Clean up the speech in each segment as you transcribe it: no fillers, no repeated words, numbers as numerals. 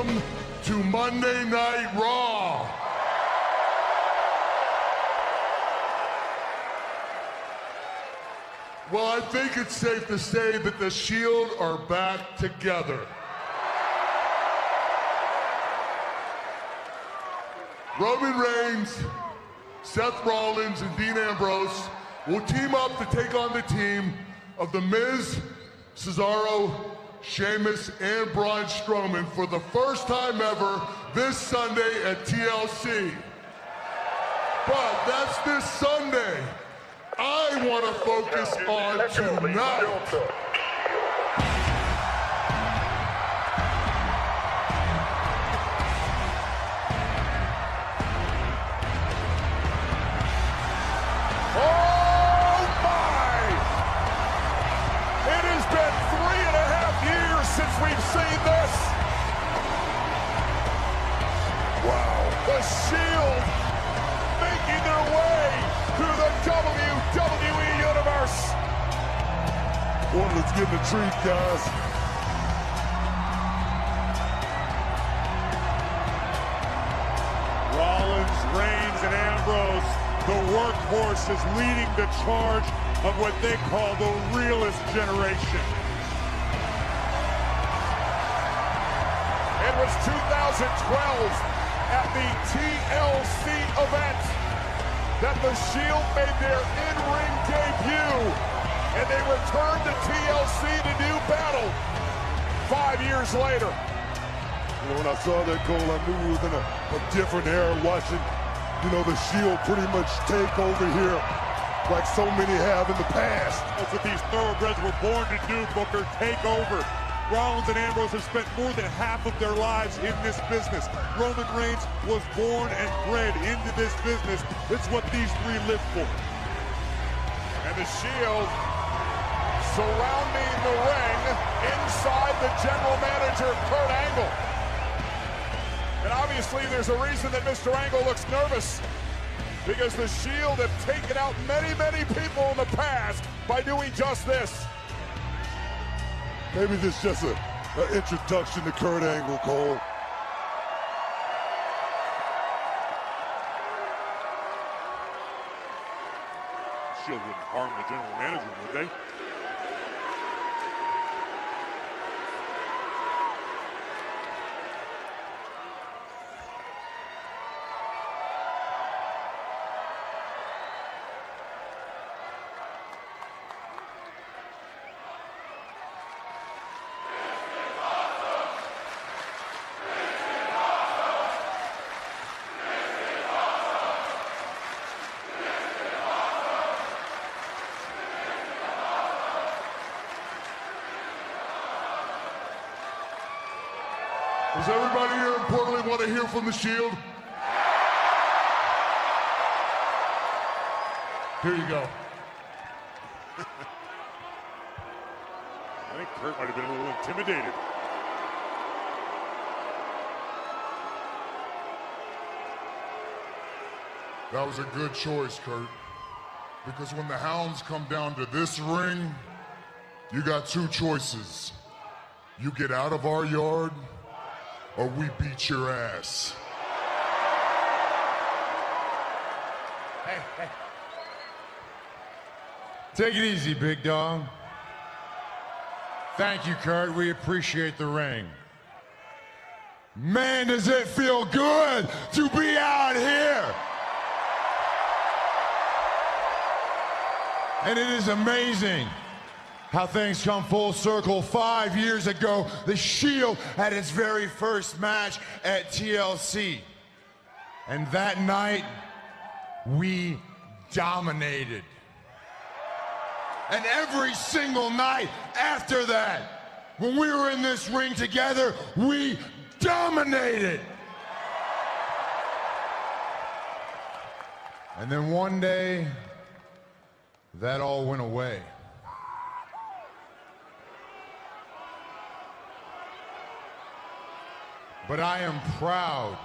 welcome to Monday Night Raw. Well, I think it's safe to say that the Shield are back together. Roman Reigns, Seth Rollins, and Dean Ambrose will team up to take on the team of The Miz, Cesaro, Sheamus, and Braun Strowman for the first time ever this Sunday at TLC. But that's this Sunday. I want to focus on tonight. We've seen this. Wow. The Shield making their way through the WWE Universe. Well, let's get in the treat, guys. Rollins, Reigns, and Ambrose, the workhorse, is leading the charge of what they call the realest generation. It was 2012 at the TLC event that the Shield made their in-ring debut, and they returned to TLC to do battle 5 years later. You know, when I saw that, Cole, I knew we was in a different era, watching, you know, the Shield pretty much take over here like so many have in the past. That's what these thoroughbreds were born to do, Booker, take over. Rollins and Ambrose have spent more than half of their lives in this business. Roman Reigns was born and bred into this business. It's what these three live for. And the Shield surrounding the ring inside the general manager, Kurt Angle. And obviously there's a reason that Mr. Angle looks nervous, because the Shield have taken out many, many people in the past by doing just this. Maybe this is just an introduction to Kurt Angle, Cole. Shield wouldn't harm the general manager, would they? Does everybody here in Portland want to hear from the Shield? Here you go. I think Kurt might have been a little intimidated. That was a good choice, Kurt. Because when the hounds come down to this ring, you got two choices. You get out of our yard, or we beat your ass. Hey. Take it easy, big dog. Thank you, Kurt. We appreciate the ring. Man, does it feel good to be out here. And it is amazing how things come full circle. 5 years ago, the Shield had its very first match at TLC. And that night, we dominated. And every single night after that, when we were in this ring together, we dominated. And then one day, that all went away. But I am proud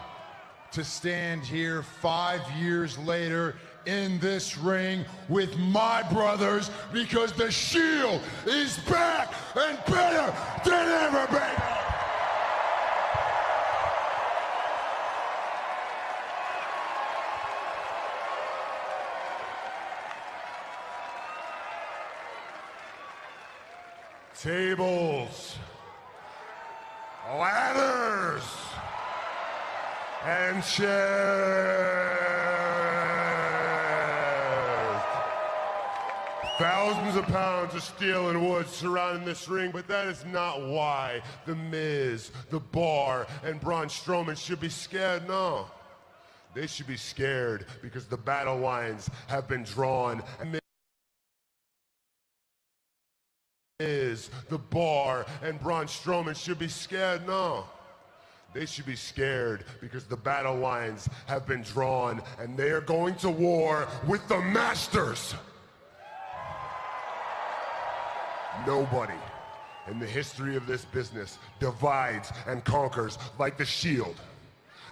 to stand here 5 years later in this ring with my brothers, because the Shield is back and better than ever, baby. tables, ladders, and chairs. Thousands of pounds of steel and wood surrounding this ring, but that is not why The Miz, The Bar, and Braun Strowman should be scared, no. They should be scared because the battle lines have been drawn. And Miz, The Bar, and Braun Strowman should be scared, no. They should be scared because the battle lines have been drawn and they are going to war with the Masters. Nobody in the history of this business divides and conquers like the Shield.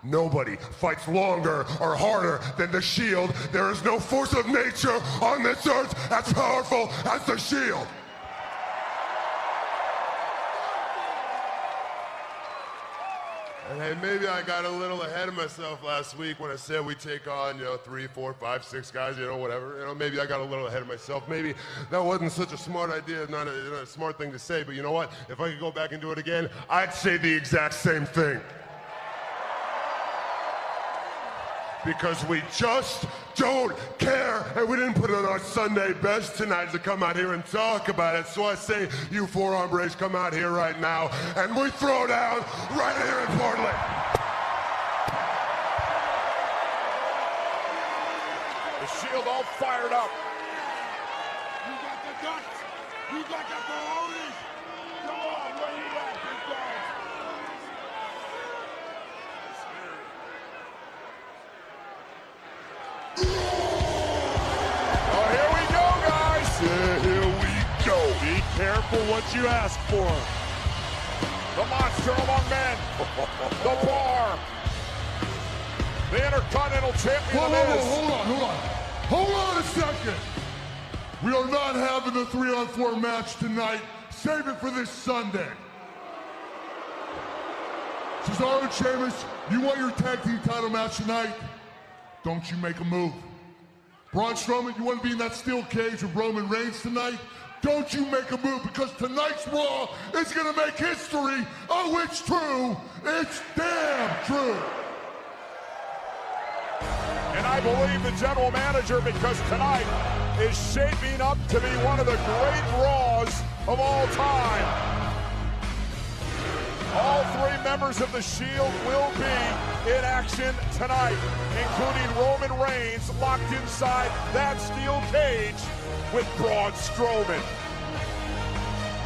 Nobody fights longer or harder than the Shield. There is no force of nature on this earth as powerful as the Shield. And hey, maybe I got a little ahead of myself last week when I said we take on, 3, 4, 5, 6 guys, whatever. Maybe I got a little ahead of myself. Maybe that wasn't such a smart idea, not a smart thing to say, but you know what? If I could go back and do it again, I'd say the exact same thing. Because we just don't care, and we didn't put on our Sunday best tonight to come out here and talk about it. So I say, you four hombres, come out here right now, and we throw down right here in Portland. The Shield all fired up. You got the guts. You got the cojones. Come on, where you at, big dog? Oh, here we go, guys. Yeah, here we go. Be careful what you ask for. The monster among men. The Bar. The Intercontinental Champion. Hold on a second. We are not having the 3-on-4 match tonight. Save it for this Sunday. Cesaro and Sheamus, you want your tag team title match tonight? Don't you make a move. Braun Strowman, you want to be in that steel cage with Roman Reigns tonight? Don't you make a move, because tonight's Raw is going to make history. Oh, it's true. It's damn true. And I believe the general manager, because tonight is shaping up to be one of the great Raws of all time. All three members of the Shield will be in action tonight, including Roman Reigns locked inside that steel cage with Braun Strowman.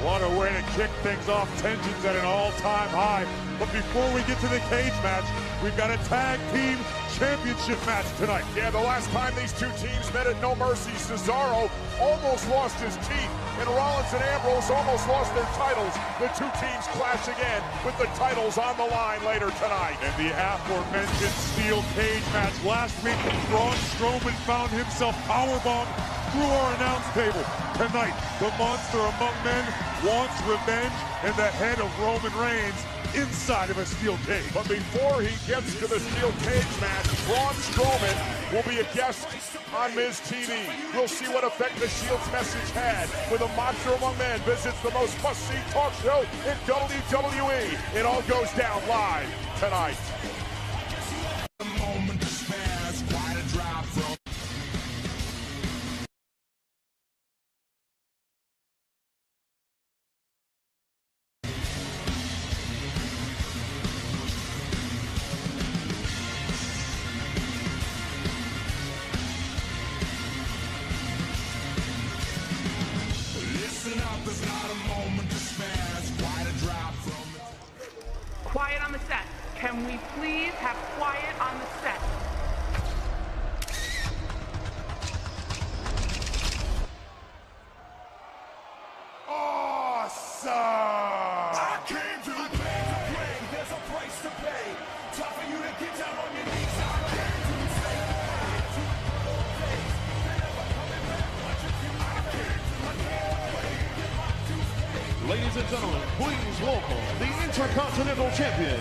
What a way to kick things off, tensions at an all-time high. But before we get to the cage match, we've got a tag team championship match tonight. Yeah, the last time these two teams met at No Mercy, Cesaro almost lost his teeth, and Rollins and Ambrose almost lost their titles. The two teams clash again with the titles on the line later tonight. And the aforementioned steel cage match last week, Braun Strowman found himself powerbombed through our announce table. Tonight, the monster among men wants revenge, and the head of Roman Reigns inside of a steel cage. But before he gets to the steel cage match, Braun Strowman will be a guest on Miz TV. We'll see what effect the Shield's message had when the monster among men visits the most must-see talk show in WWE. It all goes down live tonight. Quiet on the set. Can we please have quiet on the set? Awesome! I came to play. There's a price to pay. Time for you to get down on your knees. I came to stay. Ladies and gentlemen, please welcome the Intercontinental Champion,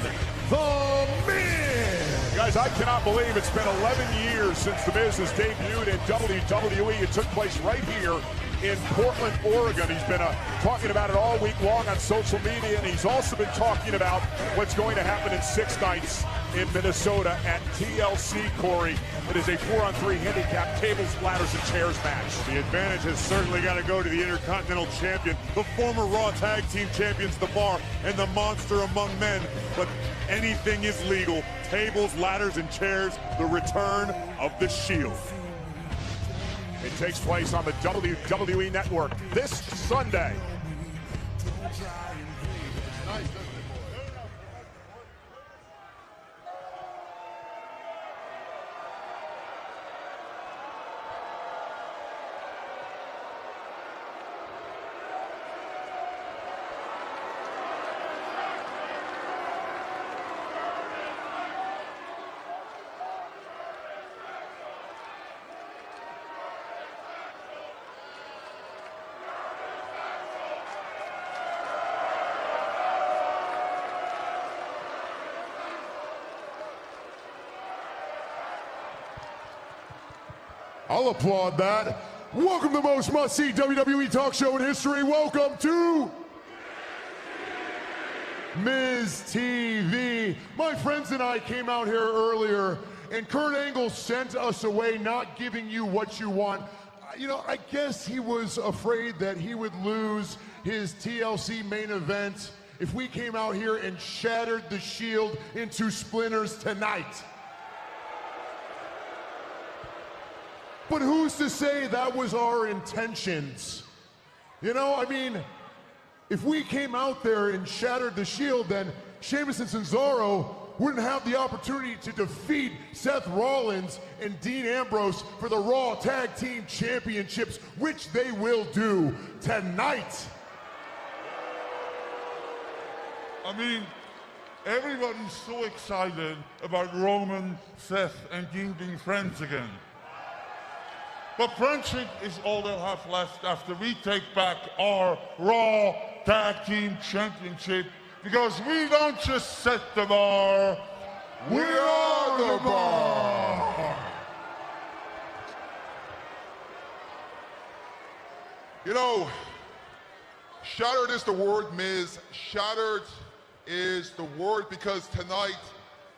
The Miz! Guys, I cannot believe it's been 11 years since The Miz has debuted in WWE. It took place right here in Portland, Oregon. He's been talking about it all week long on social media, and he's also been talking about what's going to happen in 6 nights in Minnesota at TLC, Corey. It is a 4-on-3 handicap tables, ladders, and chairs match. The advantage has certainly got to go to the Intercontinental Champion, the former Raw Tag Team Champions, The Bar, and the monster among men. But anything is legal. Tables, ladders, and chairs, the return of the Shield. It takes place on the WWE Network this Sunday. I'll applaud that. Welcome to the most must-see WWE talk show in history. Welcome to Miz TV. My friends and I came out here earlier, and Kurt Angle sent us away not giving you what you want. You know, I guess he was afraid that he would lose his TLC main event if we came out here and shattered the Shield into splinters tonight. But who's to say that was our intentions? You know, I mean, if we came out there and shattered the Shield, then Sheamus and Cesaro wouldn't have the opportunity to defeat Seth Rollins and Dean Ambrose for the Raw Tag Team Championships, which they will do tonight. I mean, everybody's so excited about Roman, Seth, and Dean being friends again. But friendship is all they'll have left after we take back our Raw Tag Team Championship, because we don't just set the bar, we are the bar. You know, shattered is the word, Miz. Shattered is the word, because tonight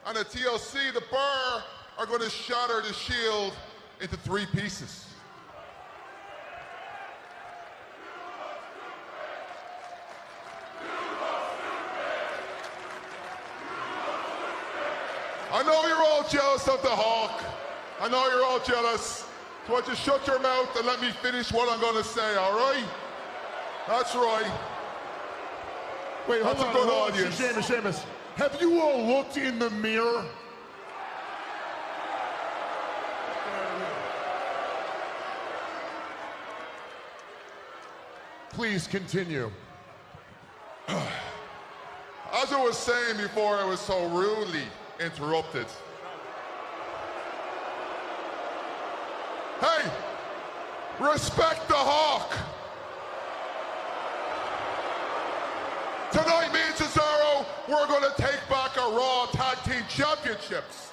on the TLC, the Bar are going to shatter the Shield into 3 pieces. I know you're all jealous of the Hawk. I know you're all jealous. So why don't you shut your mouth and let me finish what I'm going to say, all right? That's right. Wait, hold That's on, a good hold on. audience. Sheamus, have you all looked in the mirror? Please continue. As I was saying before, I was so rudely interrupted. Hey, respect the Hawk. Tonight, me and Cesaro, we're going to take back our Raw Tag Team Championships.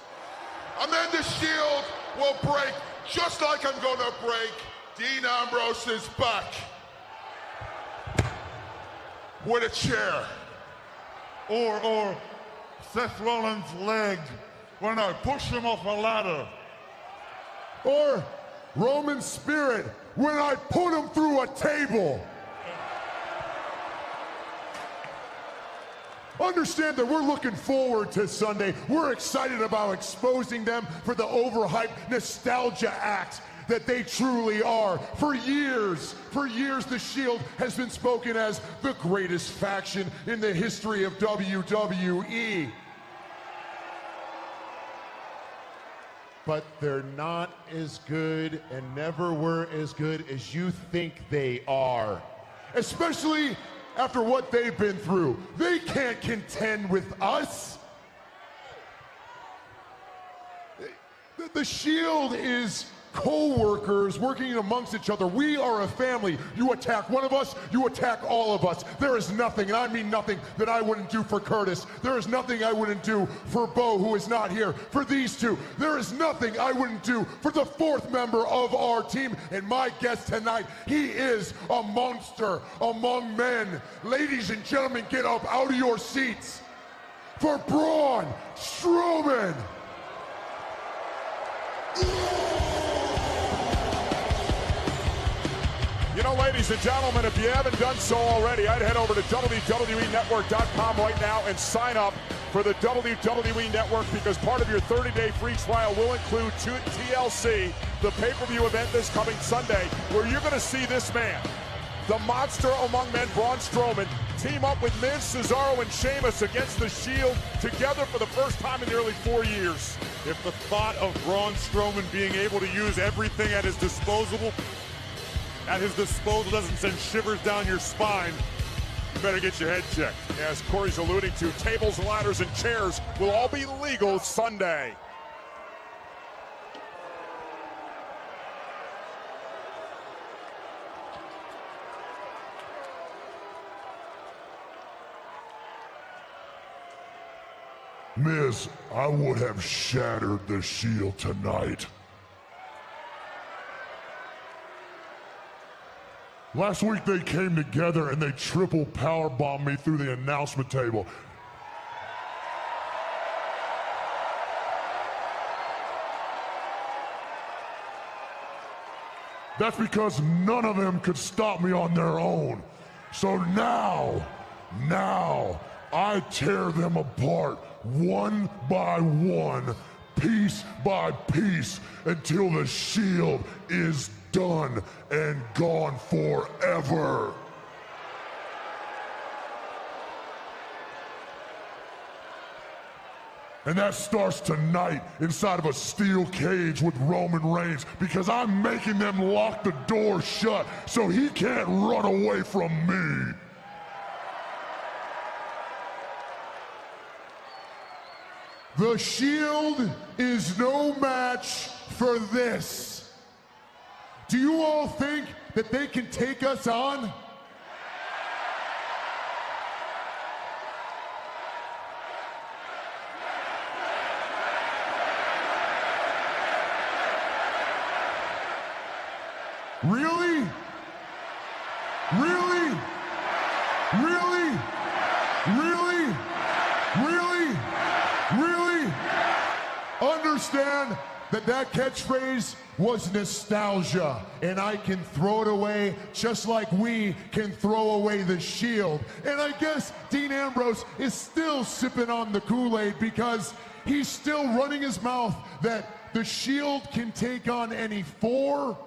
And then the Shield will break, just like I'm going to break Dean Ambrose's back with a chair. Or Seth Rollins' leg when I push him off a ladder. Or Roman's spirit when I put him through a table. Understand that we're looking forward to Sunday. We're excited about exposing them for the overhyped nostalgia act that they truly are. For years, the Shield has been spoken as the greatest faction in the history of WWE. But they're not as good and never were as good as you think they are. Especially after what they've been through. They can't contend with us. The Shield is co-workers working amongst each other. We are a family. You attack one of us, you attack all of us. There is nothing, and I mean nothing, that I wouldn't do for Curtis. There is nothing I wouldn't do for Bo, who is not here, for these two. There is nothing I wouldn't do for the fourth member of our team. And my guest tonight, he is a monster among men. Ladies and gentlemen, get up out of your seats for Braun Strowman. You know, ladies and gentlemen, if you haven't done so already, I'd head over to WWENetwork.com right now and sign up for the WWE Network, because part of your 30-day free trial will include TLC, the pay-per-view event this coming Sunday, where you're going to see this man, the monster among men, Braun Strowman, team up with Miz, Cesaro, and Sheamus against the Shield together for the first time in nearly 4 years. If the thought of Braun Strowman being able to use everything at his disposal doesn't send shivers down your spine, you better get your head checked. As Corey's alluding to, tables, ladders, and chairs will all be legal Sunday. Miz, I would have shattered the Shield tonight. Last week they came together and they triple powerbombed me through the announcement table. That's because none of them could stop me on their own. So now, I tear them apart one by one, piece by piece, until the Shield is done and gone forever. And that starts tonight inside of a steel cage with Roman Reigns, because I'm making them lock the door shut so he can't run away from me. The Shield is no match for this. Do you all think that they can take us on? Really? Really? Really? Really? Really? Really? Understand that catchphrase was nostalgia, and I can throw it away just like we can throw away the Shield. And I guess Dean Ambrose is still sipping on the Kool-Aid, because he's still running his mouth that the Shield can take on any 4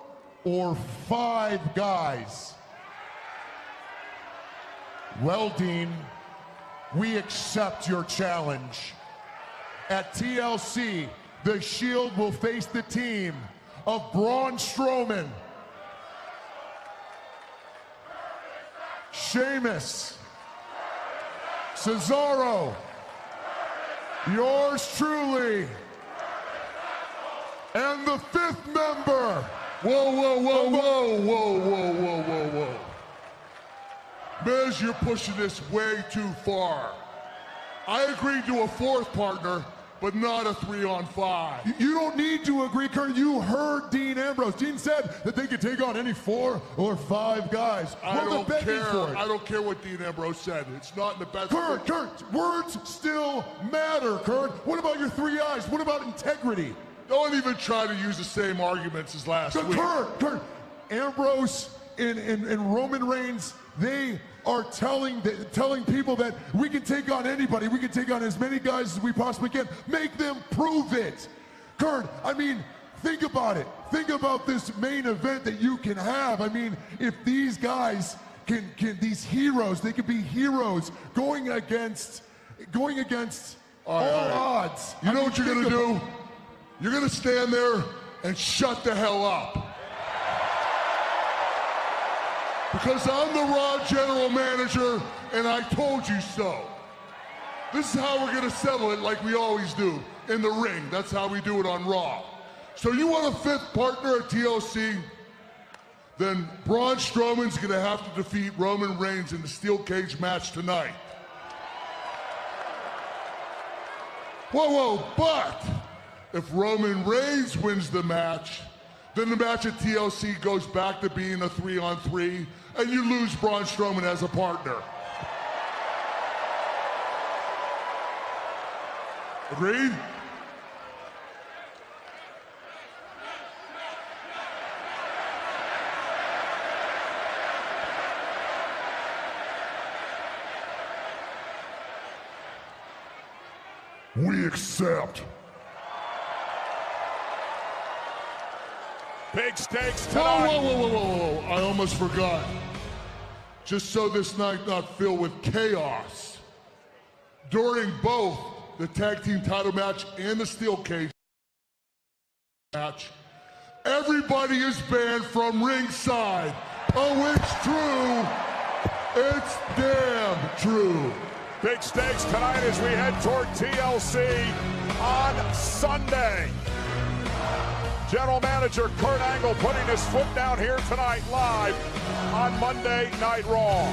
or 5 guys. Well, Dean, we accept your challenge. At TLC, the Shield will face the team of Braun Strowman, Sheamus, Cesaro, yours truly, and the 5th member. Whoa, whoa, whoa, whoa, whoa, whoa, whoa, whoa, whoa. Miz, you're pushing this way too far. I agreed to a 4th partner, but not a 3-on-5. You don't need to agree, Kurt. You heard Dean Ambrose. Dean said that they could take on any 4 or 5 guys. I don't care. I don't care what Dean Ambrose said. It's not in the best. Kurt, words still matter, Kurt. What about your 3 eyes? What about integrity? Don't even try to use the same arguments as last week. Kurt, Ambrose and Roman Reigns, they are telling people that we can take on anybody. We can take on as many guys as we possibly can. Make them prove it. Kurt, I mean, think about it. Think about this main event that you can have. I mean, if these guys can these heroes, they can be heroes going against all odds. You know what you're gonna do? You're gonna stand there and shut the hell up. Because I'm the Raw general manager, and I told you so. This is how we're gonna settle it, like we always do, in the ring. That's how we do it on Raw. So you want a fifth partner at TLC? Then Braun Strowman's going to have to defeat Roman Reigns in the steel cage match tonight. Whoa, but if Roman Reigns wins the match, then the match at TLC goes back to being a 3-on-3, and you lose Braun Strowman as a partner. Agreed? We accept. Big stakes tonight. Whoa. I almost forgot. Just so this night not filled with chaos, during both the tag team title match and the steel cage match, everybody is banned from ringside. Oh, it's true. It's damn true. Big stakes tonight as we head toward TLC on Sunday. General Manager Kurt Angle putting his foot down here tonight live on Monday Night Raw.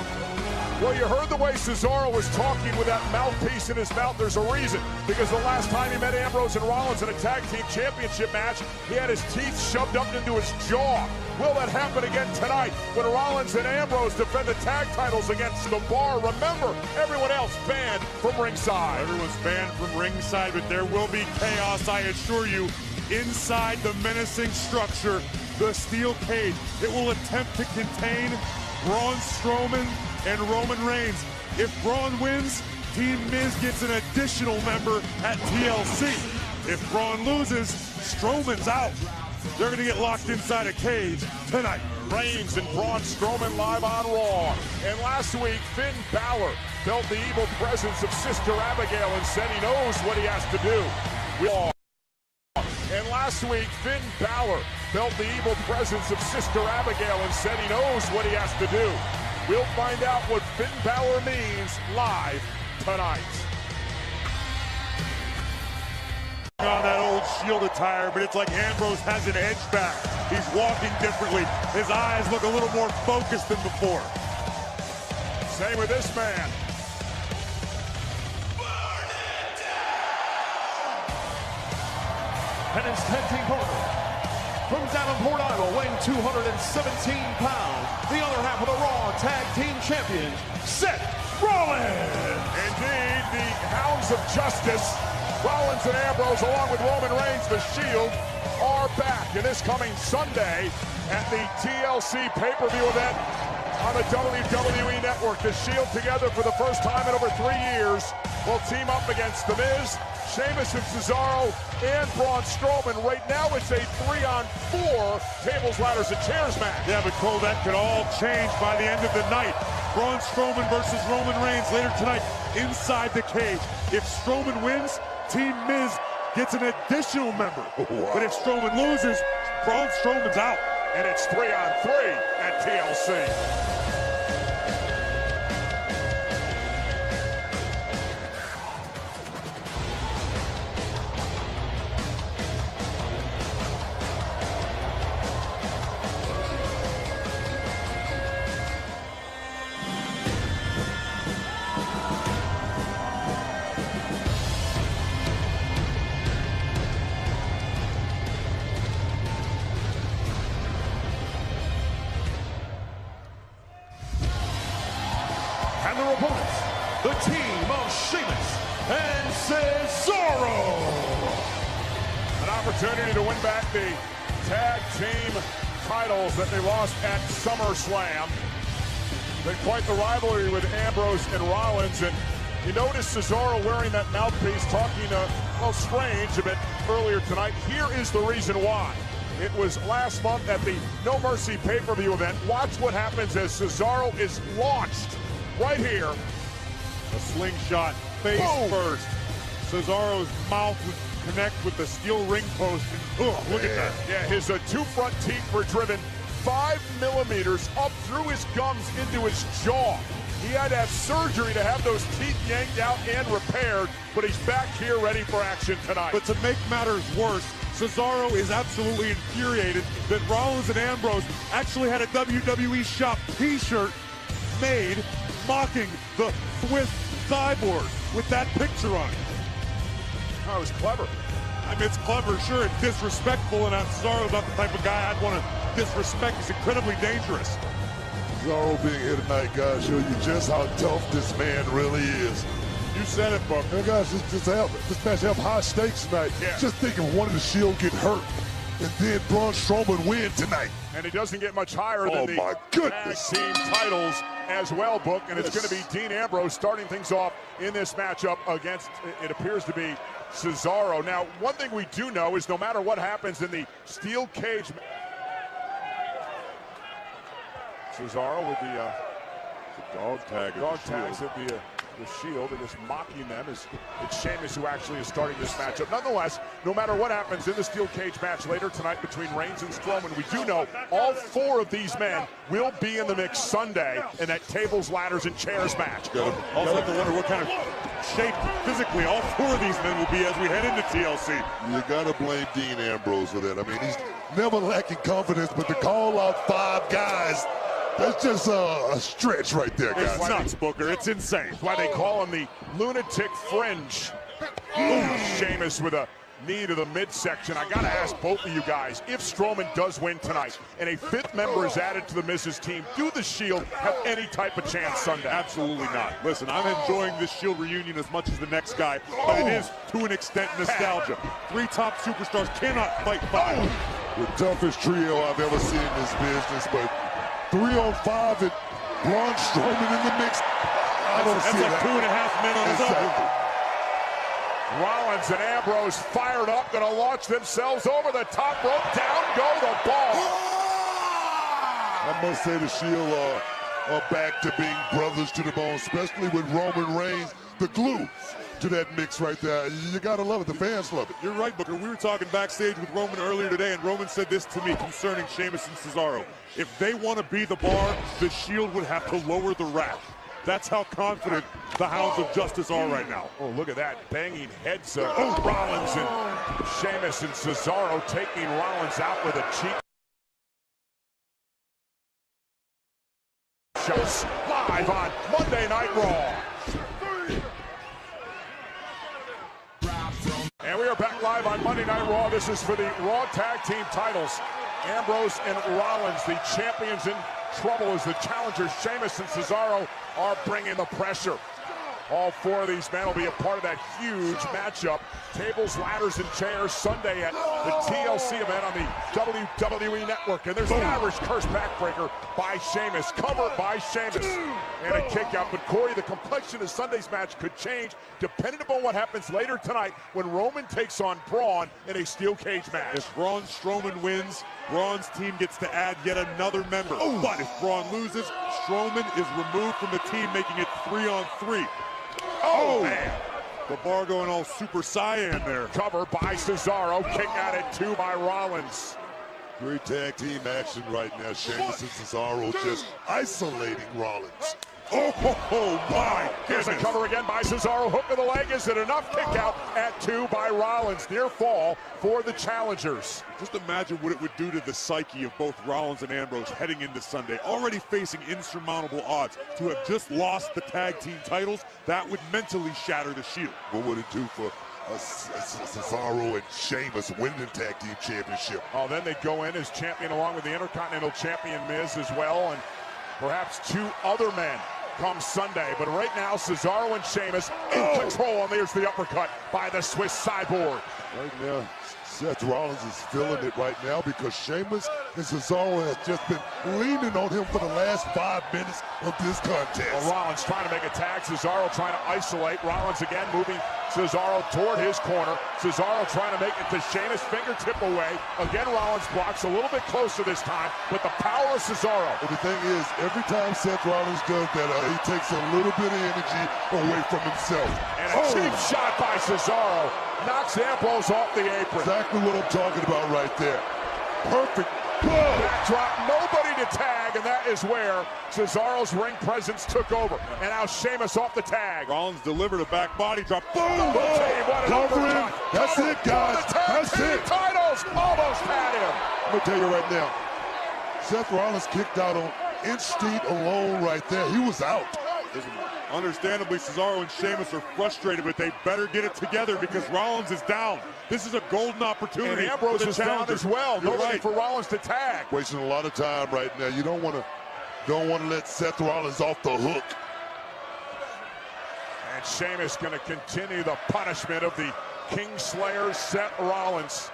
Well, you heard the way Cesaro was talking with that mouthpiece in his mouth. There's a reason. Because the last time he met Ambrose and Rollins in a tag team championship match, he had his teeth shoved up into his jaw. Will that happen again tonight when Rollins and Ambrose defend the tag titles against The Bar? Remember, everyone else banned from ringside. Everyone's banned from ringside, but there will be chaos, I assure you, inside the menacing structure, the steel cage. It will attempt to contain Braun Strowman and Roman Reigns. If Braun wins, Team Miz gets an additional member at TLC. If Braun loses, Strowman's out. They're going to get locked inside a cage tonight. Reigns and Braun Strowman live on Raw. And last week, Finn Balor felt the evil presence of Sister Abigail and said he knows what he has to do. And last week, Finn Balor felt the evil presence of Sister Abigail and said he knows what he has to do. We'll find out what Finn Balor means live tonight. On that old Shield attire, but it's like Ambrose has an edge back. He's walking differently. His eyes look a little more focused than before. Same with this man. And his tag team partner, from Davenport, Iowa, weighing 217 pounds, the other half of the Raw Tag Team Champions, Seth Rollins. Indeed, the Hounds of Justice, Rollins and Ambrose, along with Roman Reigns, the Shield, are back. And this coming Sunday at the TLC pay-per-view event on the WWE Network. The Shield together for the first time in over 3 years will team up against The Miz, Sheamus and Cesaro, and Braun Strowman. Right now it's a 3-on-4 tables, ladders, and chairs match. Yeah, but Cole, that could all change by the end of the night. Braun Strowman versus Roman Reigns later tonight inside the cage. If Strowman wins, Team Miz gets an additional member. But if Strowman loses, Braun Strowman's out. And it's 3-on-3 at TLC. And their opponents, the team of Sheamus and Cesaro. An opportunity to win back the tag team titles that they lost at SummerSlam. Been quite the rivalry with Ambrose and Rollins, and you notice Cesaro wearing that mouthpiece, talking well, strange a bit earlier tonight. Here is the reason why. It was last month at the No Mercy pay-per-view event. Watch what happens as Cesaro is launched right here. A slingshot, face first. Cesaro's mouth would connect with the steel ring post. Look at that. Yeah, his two front teeth were driven 5 millimeters up through his gums into his jaw. He had to have surgery to have those teeth yanked out and repaired, but he's back here ready for action tonight. But to make matters worse, Cesaro is absolutely infuriated that Rollins and Ambrose actually had a WWE Shop t-shirt made mocking the Swiss cyborg with that picture on it. That was clever. I mean, it's clever, sure, it's disrespectful, and Cesaro's not the type of guy I'd want to disrespect. He's incredibly dangerous. Cesaro being here tonight, guys, show you just how tough this man really is. You said it, Buck. Hey guys, this match have high stakes tonight. Yeah. Just think if one of the Shield get hurt, and then Braun Strowman win tonight. And it doesn't get much higher than the my tag team titles as well, Book. And it's going to be Dean Ambrose starting things off in this matchup against, it appears to be, Cesaro. Now, one thing we do know is no matter what happens in the steel cage, Cesaro with the Dog tags at the Shield and just mocking them. It's Sheamus who actually is starting this matchup. Nonetheless, no matter what happens in the steel cage match later tonight between Reigns and Strowman, we do know all four of these men will be in the mix Sunday in that tables, ladders, and chairs match. Also have to wonder what kind of shape physically all four of these men will be as we head into TLC. You gotta blame Dean Ambrose for that. I mean, he's never lacking confidence, but to call out 5 guys, that's just a stretch right there, guys. It's nuts, Booker. It's insane. That's why they call him the lunatic fringe. Sheamus with a knee to the midsection. I gotta ask both of you guys, if Strowman does win tonight and a 5th member is added to the Miz's team, do the Shield have any type of chance Sunday? Absolutely not. Listen, I'm enjoying this Shield reunion as much as the next guy, but it is, to an extent, nostalgia. 3 top superstars cannot fight 5. The toughest trio I've ever seen in this business, but 3-on-5 and Braun Strowman in the mix. I don't see like that. 2.5 men on his own. Rollins and Ambrose fired up, gonna launch themselves over the top rope. Down go the ball. I must say the Shield are back to being brothers to the bone, especially with Roman Reigns, the glue to that mix right there. You gotta love it. The fans love it. You're right, Booker. We were talking backstage with Roman earlier today, and Roman said this to me concerning Sheamus and Cesaro. If they want to be the bar, the Shield would have to lower the rack. That's how confident the Hounds of Justice are right now. Oh, look at that. Banging heads of Rollins and Sheamus and Cesaro taking Rollins out with a cheap shot. Live on Monday Night Raw. And we are back live on Monday Night Raw. This is for the Raw Tag Team titles. Ambrose and Rollins, the champions in trouble as the challengers. Sheamus and Cesaro are bringing the pressure. All 4 of these men will be a part of that huge matchup. Tables, ladders, and chairs Sunday at the TLC event on the WWE Network. And there's an Irish curse backbreaker by Sheamus. Cover by Sheamus. And a kick out. But Corey, the complexion of Sunday's match could change depending upon what happens later tonight when Roman takes on Braun in a steel cage match. If Braun Strowman wins, Braun's team gets to add yet another member. But if Braun loses, Strowman is removed from the team, making it 3-on-3. Oh, man. The bar going all Super Saiyan there. Cover by Cesaro. Kick out at 2 by Rollins. Great tag team action right now. Sheamus and Cesaro just isolating Rollins. Oh my goodness. Here's a cover again by Cesaro. Hook of the leg. Is it enough? Kick out at 2 by Rollins. Near fall for the challengers. Just imagine what it would do to the psyche of both Rollins and Ambrose heading into Sunday. Already facing insurmountable odds. To have just lost the tag team titles, that would mentally shatter the Shield. What would it do for Cesaro and Sheamus winning the tag team championship? Oh, then they go in as champion along with the Intercontinental Champion Miz as well, and perhaps 2 other men come Sunday. But right now, Cesaro and Sheamus in control, and there's the uppercut by the Swiss cyborg. Right now, Seth Rollins is feeling it right now because Sheamus and Cesaro has just been leaning on him for the last 5 minutes of this contest. Well, Rollins trying to make a tag. Cesaro trying to isolate. Rollins again moving Cesaro toward his corner. Cesaro trying to make it to Sheamus, fingertip away. Again, Rollins blocks a little bit closer this time, but the power of Cesaro. But the thing is, every time Seth Rollins does that, he takes a little bit of energy away from himself. And a cheap shot by Cesaro knocks Ambrose off the apron. Exactly what I'm talking about right there. Perfect Backdrop, nobody to tag, and that is where Cesaro's ring presence took over. And now Sheamus off the tag. Rollins delivered a back body drop. Boom! Cover him. That's it, guys. That's it. Titles almost had him. I'm going to tell you right now, Seth Rollins kicked out on instinct alone right there. He was out. Understandably, Cesaro and Sheamus are frustrated, but they better get it together because Rollins is down. This is a golden opportunity. And Ambrose is down as well. You're Nobody right. for Rollins to tag. Wasting a lot of time right now. You don't want to let Seth Rollins off the hook. And Sheamus going to continue the punishment of the Kingslayer Seth Rollins.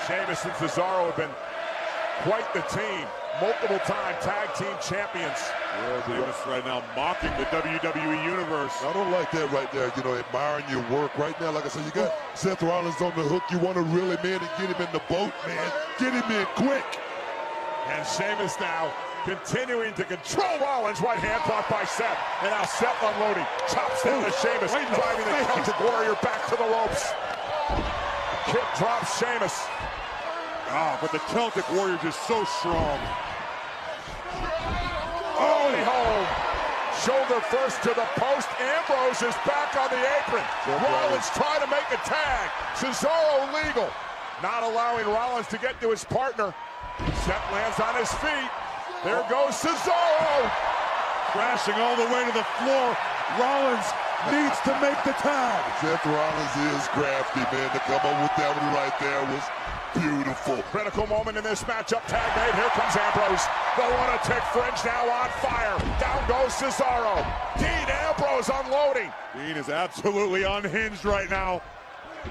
Sheamus and Cesaro have been quite the team. Multiple-time tag team champions. Yeah, Sheamus right now mocking the WWE Universe. I don't like that right there, admiring your work. Right now, like I said, you got Seth Rollins on the hook. You want to reel him in and get him in the boat, man. Get him in quick. And Sheamus now continuing to control Rollins. Right hand blocked by Seth. And now Seth unloading. Chops down to Sheamus. Driving the Celtic Warrior back to the ropes. Kick drops Sheamus. But the Celtic Warrior just so strong. Oh, home. Shoulder first to the post. Ambrose is back on the apron. Rollins trying to make a tag. Cesaro legal. Not allowing Rollins to get to his partner. Seth lands on his feet. There goes Cesaro. Crashing all the way to the floor. Rollins needs to make the tag. Seth Rollins is crafty, man. To come up with that one right there was beautiful. Critical moment in this matchup. Tag made. Here comes Ambrose. The lunatic fringe now on fire. Down goes Cesaro. Dean Ambrose unloading. Dean is absolutely unhinged right now.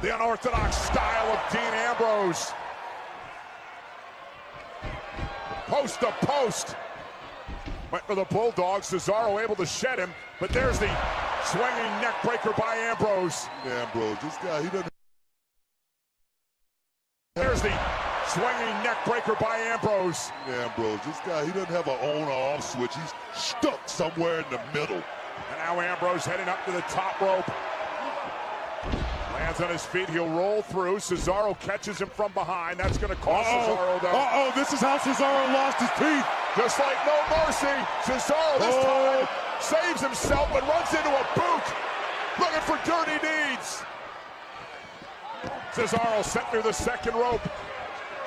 The unorthodox style of Dean Ambrose. Post to post. Went for the Bulldog. Cesaro able to shed him. But there's the swinging neck breaker by Ambrose. Ambrose, this guy, he doesn't. There's the swinging neck breaker by Ambrose. Ambrose, this guy, he doesn't have an on or off switch. He's stuck somewhere in the middle. And now Ambrose heading up to the top rope. Lands on his feet. He'll roll through. Cesaro catches him from behind. That's going to cost Cesaro, though. This is how Cesaro lost his teeth. Just like No Mercy. Cesaro this time saves himself and runs into a boot. Looking for dirty deeds. Cesaro set through the second rope.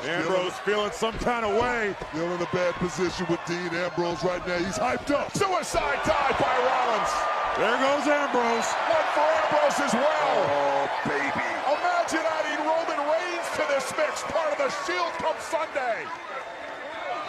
Ambrose feeling some kind of way. Still in a bad position with Dean Ambrose right now. He's hyped up. Suicide dive by Rollins. There goes Ambrose. One for Ambrose as well. Oh, baby. Imagine adding Roman Reigns to this mix. Part of the Shield come Sunday.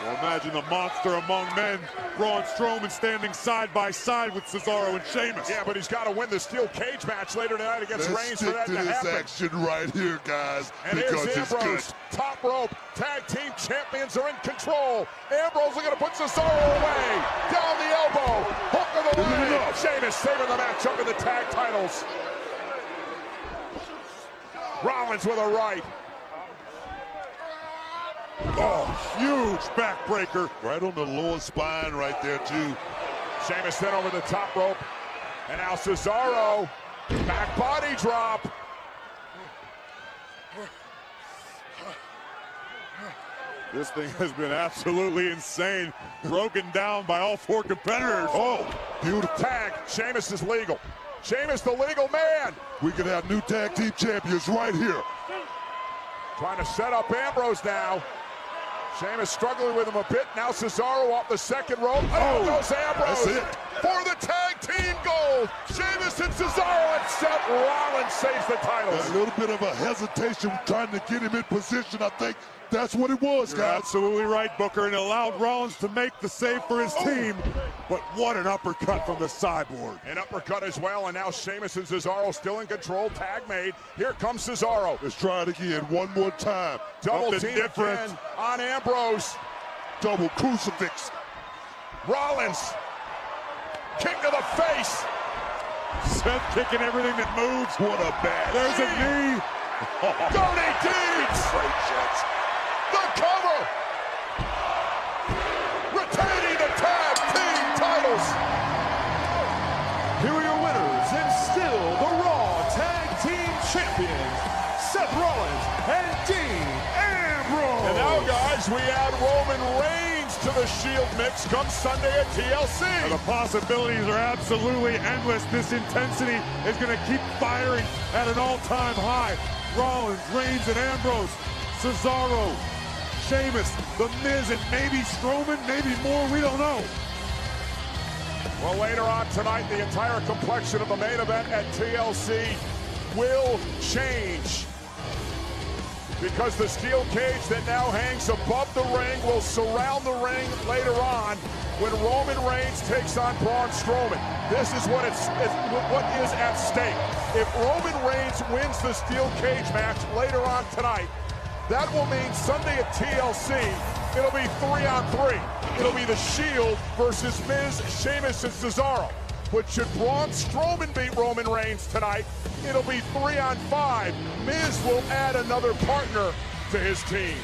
Well, imagine the monster among men, Braun Strowman, standing side by side with Cesaro and Sheamus. Yeah, but he's got to win the steel cage match later tonight against Reigns for that to happen. Let's stick to this action right here, guys, and because here's it's Ambrose, good. top rope, tag team champions are in control. Ambrose looking to put Cesaro away. Down the elbow, hook of the leg. Sheamus saving the match up in the tag titles. Rollins with a right. Oh, huge backbreaker. Right on the lower spine right there, too. Sheamus then over the top rope. And now Cesaro, back body drop. This thing has been absolutely insane. Broken down by all four competitors. Oh, beautiful. Tag, Sheamus is legal. Sheamus the legal man. We could have new tag team champions right here. Trying to set up Ambrose now. Sheamus struggling with him a bit. Now Cesaro off the second rope. Oh, goes Ambrose. That's it. For the tag team gold. Sheamus and Cesaro, and Seth Rollins saves the titles. A little bit of a hesitation trying to get him in position. I think that's what it was, You're guys. absolutely right, Booker, and allowed Rollins to make the save for his team. But what an uppercut from the sideboard. An uppercut as well, and now Sheamus and Cesaro still in control. Tag made. Here comes Cesaro. Let's try it again one more time. Double Something team different. again on Ambrose. Double crucifix. Rollins. Kick to the face. Seth kicking everything that moves. What a bad. There's a knee. Dirty deeds. Straight shots. The cover. Retaining the tag team titles. Here are your winners and still the Raw Tag Team Champions, Seth Rollins and Dean Ambrose. as we add Roman Reigns to the Shield mix come Sunday at TLC. The possibilities are absolutely endless. This intensity is going to keep firing at an all-time high. Rollins, Reigns, and Ambrose, Cesaro, Sheamus, The Miz, and maybe Strowman, maybe more, we don't know. Well, later on tonight, the entire complexion of the main event at TLC will change, because the steel cage that now hangs above the ring will surround the ring later on when Roman Reigns takes on Braun Strowman. This is what is at stake. If Roman Reigns wins the steel cage match later on tonight, that will mean Sunday at TLC, it'll be 3-on-3. It'll be the Shield versus Miz, Sheamus, and Cesaro. But should Braun Strowman beat Roman Reigns tonight, it'll be 3-on-5. Miz will add another partner to his team.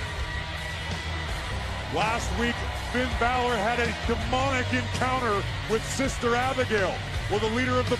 Last week, Finn Balor had a demonic encounter with Sister Abigail. Well, the leader of the